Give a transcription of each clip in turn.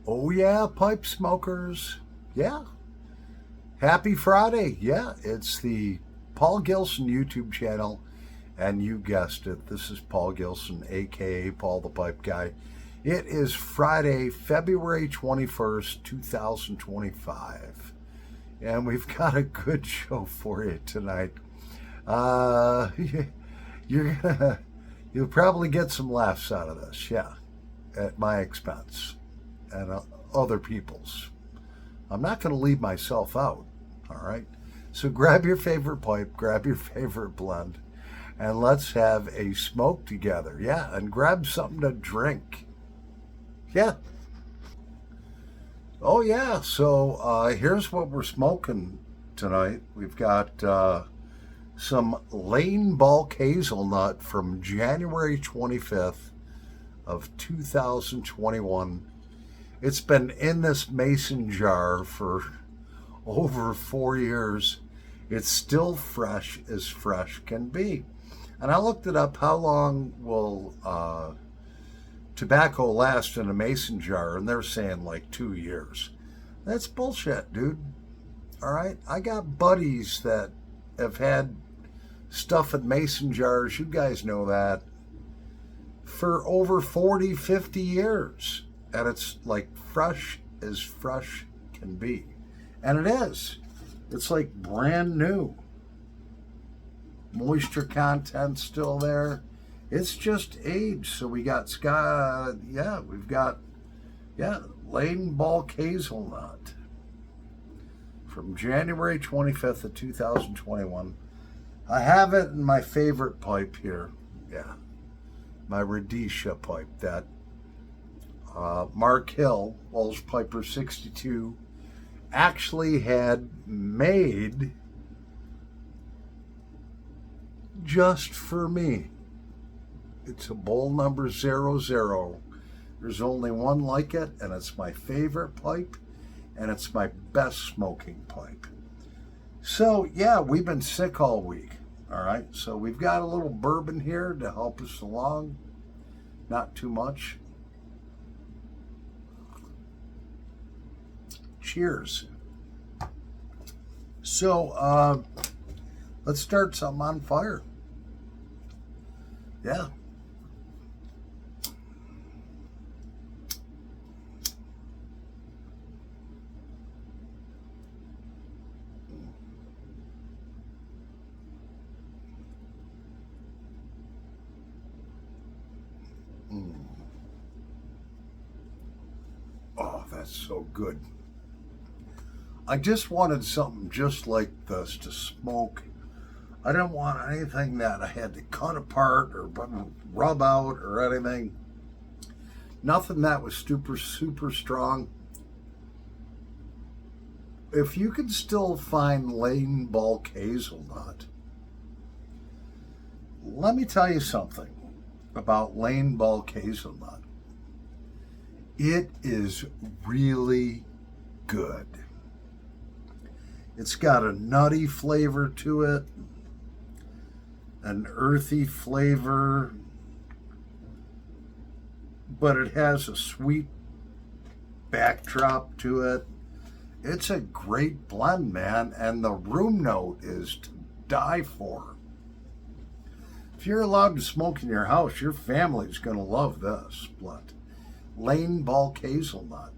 Oh, yeah, pipe smokers. Yeah. Happy Friday. Yeah, it's the Paul Gilson YouTube channel. And you guessed it, this is Paul Gilson, aka Paul the Pipe Guy. It is Friday, February 21st, 2025. And we've got a good show for you tonight. Uh, you're gonna, you'll probably get some laughs out of this, yeah, at my expense and other people's. I'm not going to leave myself out, all right? So grab your favorite pipe, grab your favorite blend, and let's have a smoke together. Yeah, and grab something to drink. Yeah. Oh, yeah. So here's what we're smoking tonight. We've got some Lane Bulk Hazelnut from January 25th of 2021. It's been in this mason jar for over 4 years. It's still fresh as fresh can be. And I looked it up. How long will tobacco last in a mason jar? And they're saying like 2 years. That's bullshit, dude. All right. I got buddies that have had stuff in mason jars. You guys know that. For over 40, 50 years. And it's like fresh as fresh can be. And it is. It's like brand new. Moisture content still there. It's just aged. So we got Lane Bulk Hazelnut from January 25th of 2021. I have it in my favorite pipe here. Yeah, my Rhodesia pipe that Mark Hill, Wells Piper 62, actually had made just for me. It's a bowl number 00. There's only one like it, and it's my favorite pipe, and it's my best smoking pipe. So, yeah, we've been sick all week, all right? So we've got a little bourbon here to help us along. Not too much. Cheers. So, let's start something on fire. Yeah. Mm. Oh, that's so good. I just wanted something just like this to smoke. I didn't want anything that I had to cut apart or rub out or anything. Nothing that was super, super strong. If you can still find Lane Bulk Hazelnut, let me tell you something about Lane Bulk Hazelnut. It is really good. It's got a nutty flavor to it, an earthy flavor, but it has a sweet backdrop to it. It's a great blend, man, and the room note is to die for. If you're allowed to smoke in your house, your family's going to love this blend. Lane Bulk Hazelnut.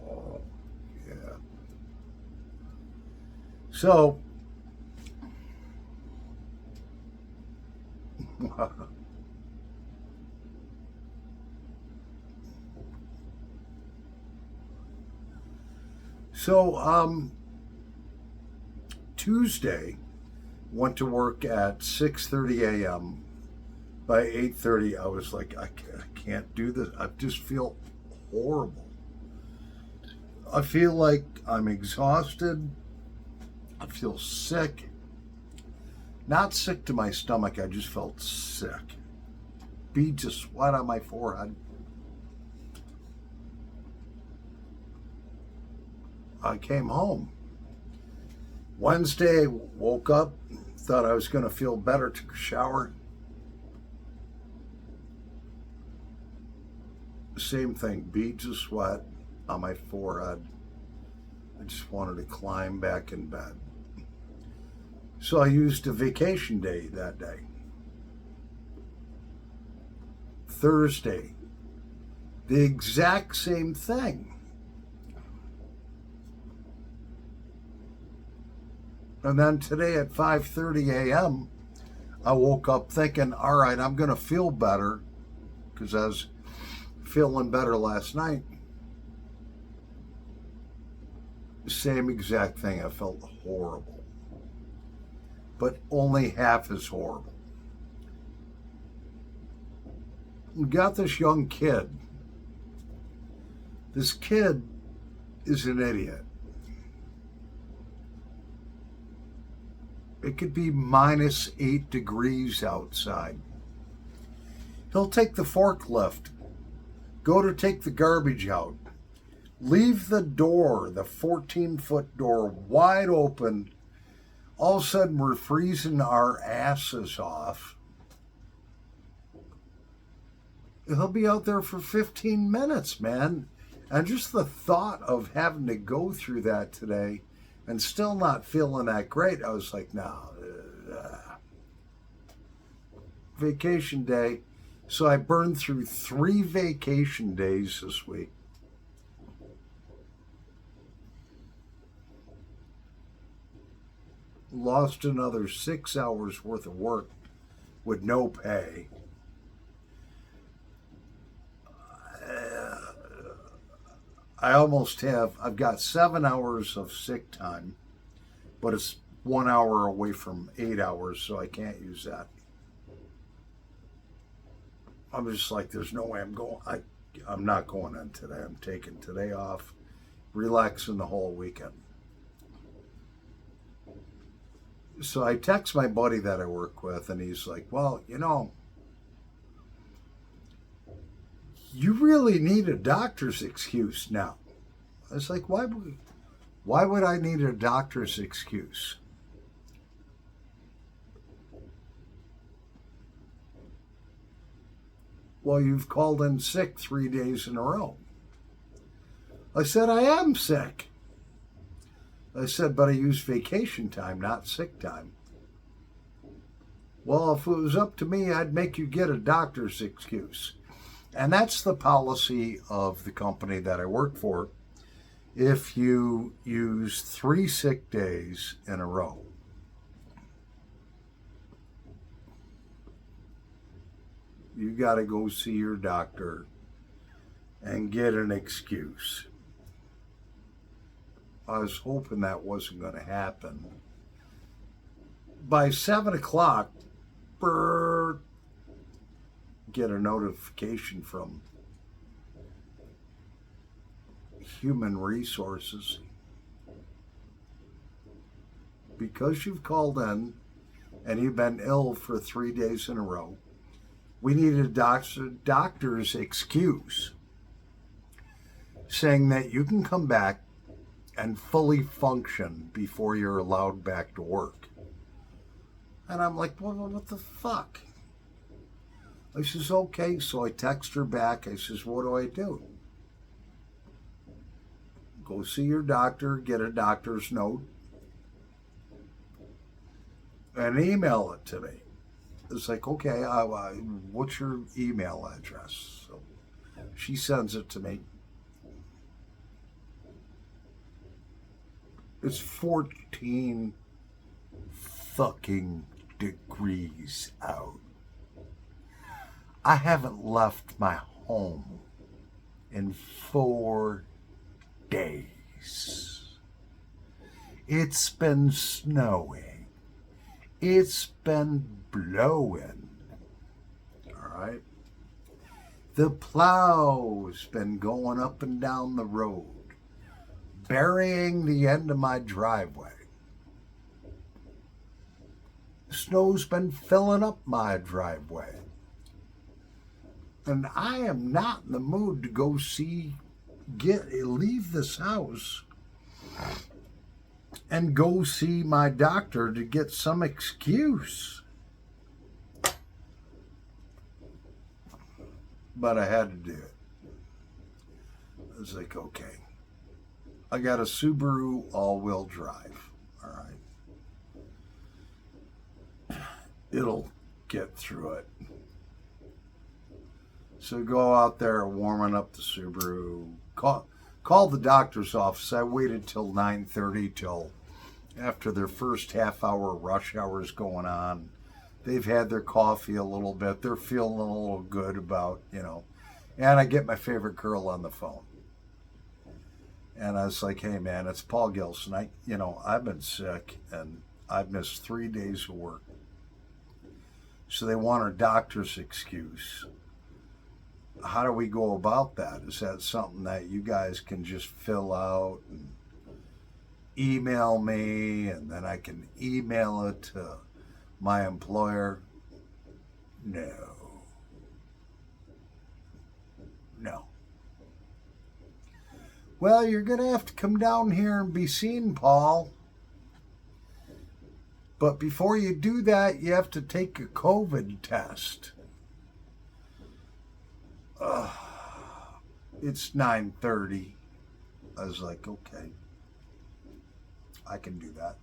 Oh, yeah. So, so Tuesday, went to work at 6:30 a.m. By 8:30, I was like, I can't do this. I just feel horrible. I feel like I'm exhausted. I feel sick. Not sick to my stomach, I just felt sick. Beads of sweat on my forehead. I came home Wednesday, woke up, thought I was going to feel better, took a shower. Same thing, beads of sweat on my forehead. I just wanted to climb back in bed. So I used a vacation day that day. Thursday, the exact same thing. And then today at 5:30 a.m., I woke up thinking, all right, I'm going to feel better because I was feeling better last night. Same exact thing. I felt horrible, but only half as horrible. We got this young kid. This kid is an idiot. It could be -8 degrees outside. He'll take the forklift, go to take the garbage out, leave the door, the 14-foot door, wide open. All of a sudden, we're freezing our asses off. He'll be out there for 15 minutes, man. And just the thought of having to go through that today and still not feeling that great, I was like, no. Vacation day. So I burned through 3 vacation days this week. Lost another 6 hours worth of work with no pay. I've got 7 hours of sick time, but it's 1 hour away from 8 hours, so I can't use that. I'm just like, there's no way I'm not going in today. I'm taking today off, relaxing the whole weekend. So I text my buddy that I work with, and he's like, well, you really need a doctor's excuse now. I was like, why would I need a doctor's excuse? Well, you've called in sick 3 days in a row. I said, I am sick. I said, but I use vacation time, not sick time. Well, if it was up to me, I'd make you get a doctor's excuse. And that's the policy of the company that I work for. If you use 3 sick days in a row, you got to go see your doctor and get an excuse. I was hoping that wasn't going to happen. By 7 o'clock, get a notification from Human Resources. Because you've called in and you've been ill for 3 days in a row, we need a doctor's excuse saying that you can come back and fully function before you're allowed back to work. And I'm like, well, what the fuck? I says, okay. So I text her back. I says, what do I do? Go see your doctor, get a doctor's note, and email it to me. It's like, okay, what's your email address? So she sends it to me. It's 14 fucking degrees out. I haven't left my home in 4 days. It's been snowing. It's been blowing. All right. The plow's been going up and down the road, burying the end of my driveway. Snow's been filling up my driveway. And I am not in the mood to go leave this house and go see my doctor to get some excuse. But I had to do it. I was like, okay. I got a Subaru all-wheel drive. All right. It'll get through it. So go out there warming up the Subaru. Call the doctor's office. I waited till 9:30, till after their first half-hour rush hour is going on. They've had their coffee a little bit. They're feeling a little good about, And I get my favorite girl on the phone. And I was like, hey, man, it's Paul Gilson. I've been sick, and I've missed 3 days of work. So they want a doctor's excuse. How do we go about that? Is that something that you guys can just fill out and email me, and then I can email it to my employer? No. Well, you're going to have to come down here and be seen, Paul. But before you do that, you have to take a COVID test. It's 9:30. I was like, okay, I can do that.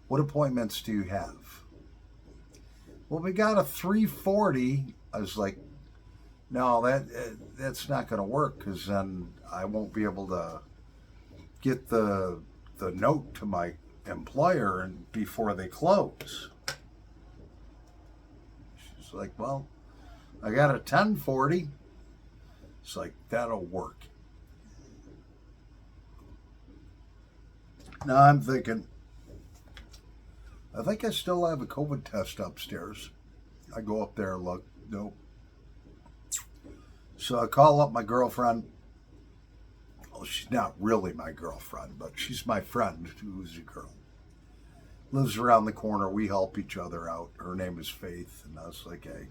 What appointments do you have? Well, we got a 3:40. I was like, no, that's not going to work, because then I won't be able to get the note to my employer and before they close. She's like, well, I got a 10:40. It's like, that'll work. Now I'm thinking, I think I still have a COVID test upstairs. I go up there and look, nope. So I call up my girlfriend. Well, she's not really my girlfriend, but she's my friend who's a girl. Lives around the corner. We help each other out. Her name is Faith. And I was like, hey,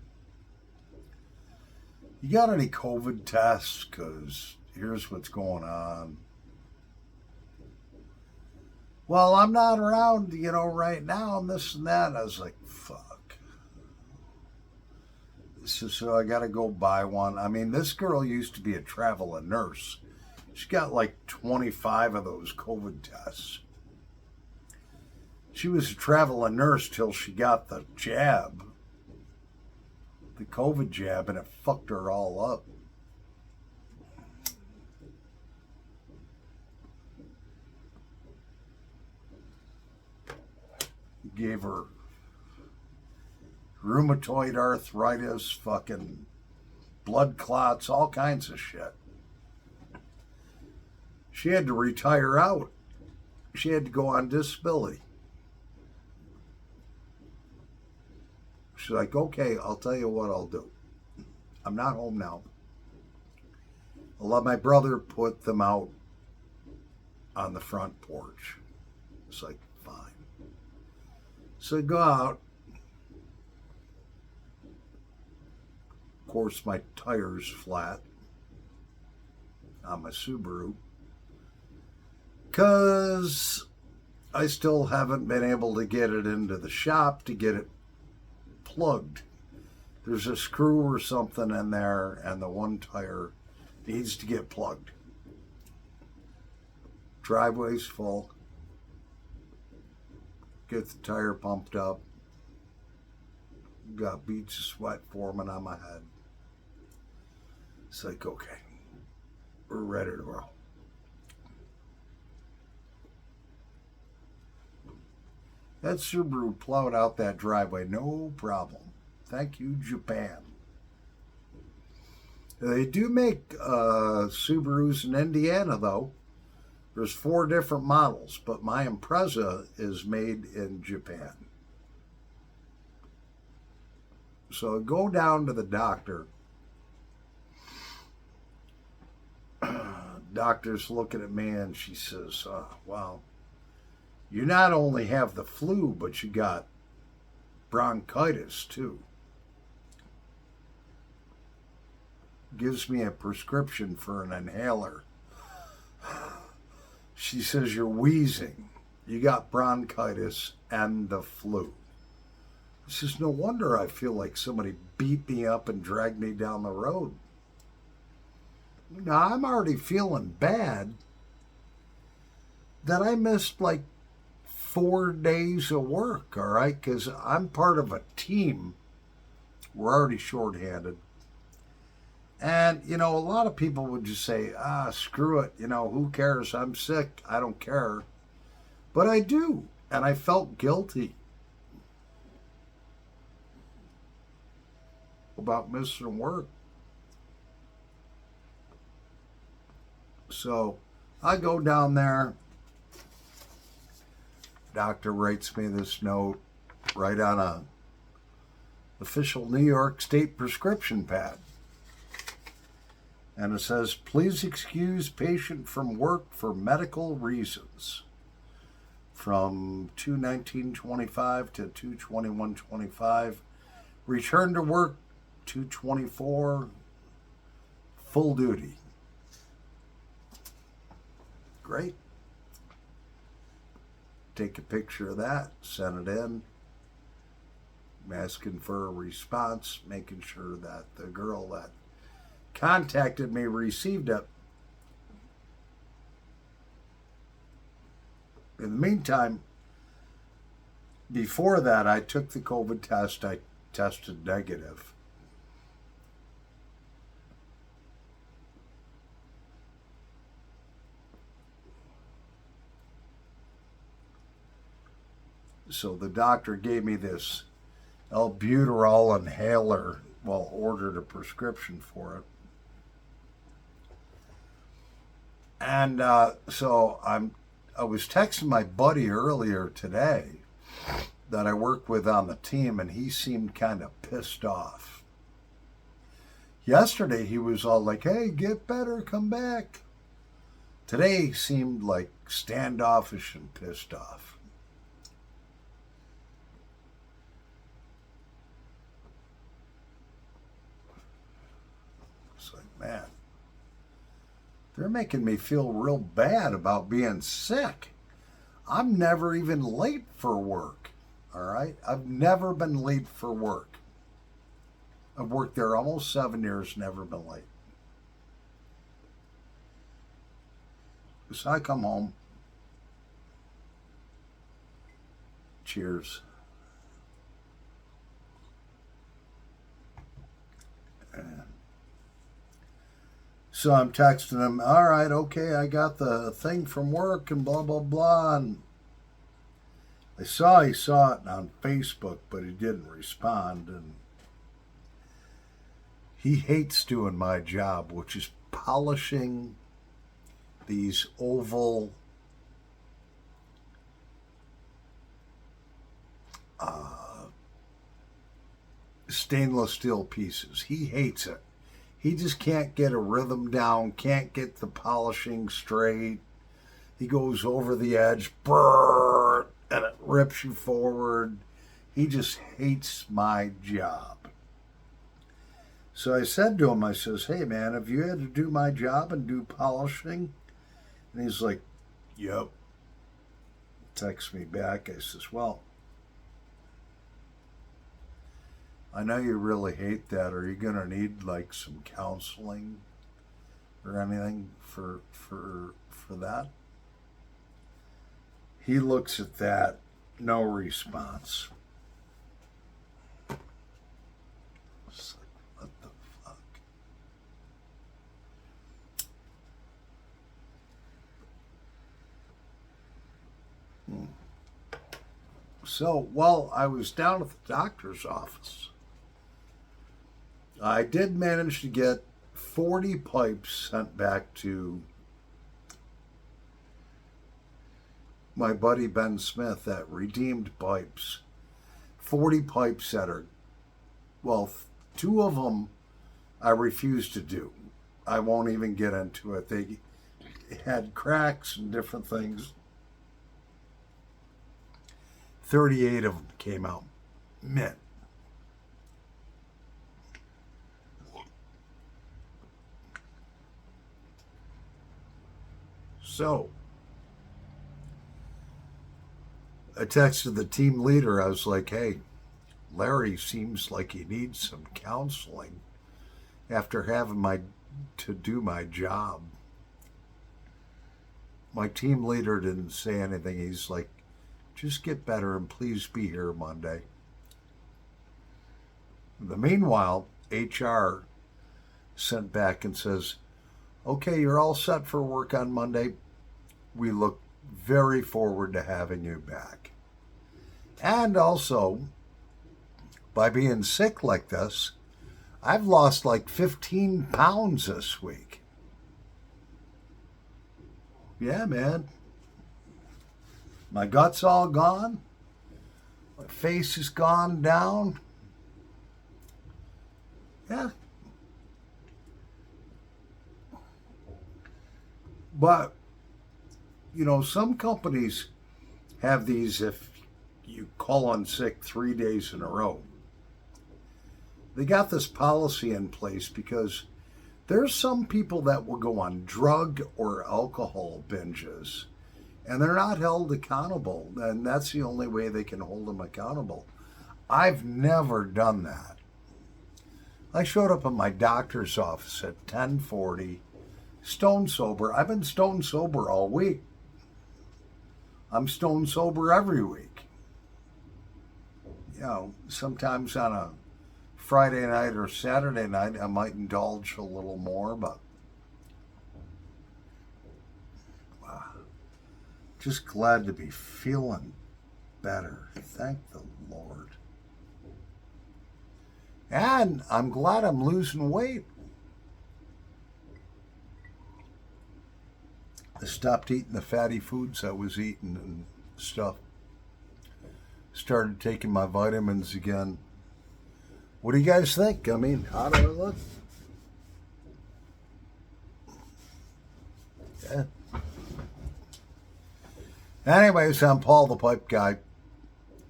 you got any COVID tests? Because here's what's going on. Well, I'm not around, right now, and this and that. And I was like, fuck. So I got to go buy one. I mean, this girl used to be a traveling nurse. She got like 25 of those COVID tests. She was a traveling nurse till she got the jab, the COVID jab, and it fucked her all up. Gave her rheumatoid arthritis, fucking blood clots, all kinds of shit. She had to retire out. She had to go on disability. She's like, okay, I'll tell you what I'll do. I'm not home now. I'll let my brother put them out on the front porch. It's like, fine. So I go out. Of course, my tire's flat on my Subaru, because I still haven't been able to get it into the shop to get it plugged. There's a screw or something in there, and the one tire needs to get plugged. Driveway's full. Get the tire pumped up. Got beads of sweat forming on my head. It's like, okay, we're ready to roll. That Subaru plowed out that driveway, no problem. Thank you, Japan. They do make Subarus in Indiana, though. There's 4 different models, but my Impreza is made in Japan. So I go down to the doctor. Doctor's looking at me and she says, well, you not only have the flu, but you got bronchitis too. Gives me a prescription for an inhaler. She says, you're wheezing. You got bronchitis and the flu. She says, no wonder I feel like somebody beat me up and dragged me down the road. Now, I'm already feeling bad that I missed like 4 days of work, all right? Because I'm part of a team. We're already shorthanded. And, a lot of people would just say, screw it. Who cares? I'm sick. I don't care. But I do. And I felt guilty about missing work. So I go down there. Doctor writes me this note right on a official New York State prescription pad. And it says, please excuse patient from work for medical reasons. From 2/19/25 to 2/21/25. Return to work 2/24. Full duty. Great. Take a picture of that, send it in. I'm asking for a response, making sure that the girl that contacted me received it. In the meantime, before that, I took the COVID test. I tested negative. So the doctor gave me this albuterol inhaler, ordered a prescription for it. And so I was texting my buddy earlier today that I work with on the team, and he seemed kind of pissed off. Yesterday he was all like, hey, get better, come back. Today he seemed like standoffish and pissed off. It's like, man, they're making me feel real bad about being sick. I'm never even late for work, all right? I've never been late for work. I've worked there almost 7 years, never been late. So I come home. Cheers. And so I'm texting him, all right, okay, I got the thing from work and blah, blah, blah. And I saw he saw it on Facebook, but he didn't respond. And he hates doing my job, which is polishing these oval stainless steel pieces. He hates it. He just can't get a rhythm down, can't get the polishing straight. He goes over the edge, brrr, and it rips you forward. He just hates my job. So I said to him, I says, hey man, have you had to do my job and do polishing? And he's like, yep. Texts me back. I says, well, I know you really hate that. Are you going to need like some counseling or anything for that? He looks at that, no response. It's like, what the fuck? So while I was down at the doctor's office, I did manage to get 40 pipes sent back to my buddy Ben Smith at Redeemed Pipes. 40 pipes that are, well, 2 of them I refuse to do. I won't even get into it. They had cracks and different things. 38 of them came out mint. So I texted the team leader. I was like, hey, Larry seems like he needs some counseling after having to do my job. My team leader didn't say anything. He's like, just get better and please be here Monday. Meanwhile, HR sent back and says, okay, you're all set for work on Monday. We look very forward to having you back. And also, by being sick like this, I've lost like 15 pounds this week. Yeah, man. My gut's all gone. My face is gone down. Yeah. But, some companies have these if you call in sick 3 days in a row. They got this policy in place because there's some people that will go on drug or alcohol binges and they're not held accountable. And that's the only way they can hold them accountable. I've never done that. I showed up at my doctor's office at 10:40, stone sober. I've been stone sober all week. I'm stone sober every week. Sometimes on a Friday night or Saturday night, I might indulge a little more, but just glad to be feeling better. Thank the Lord. And I'm glad I'm losing weight. I stopped eating the fatty foods I was eating and stuff. Started taking my vitamins again. What do you guys think? I mean, how do I look? Yeah. Anyways, I'm Paul the Pipe Guy.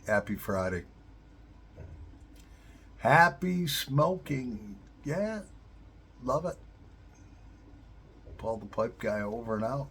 Happy Friday. Happy smoking. Yeah, love it. Paul the Pipe Guy over and out.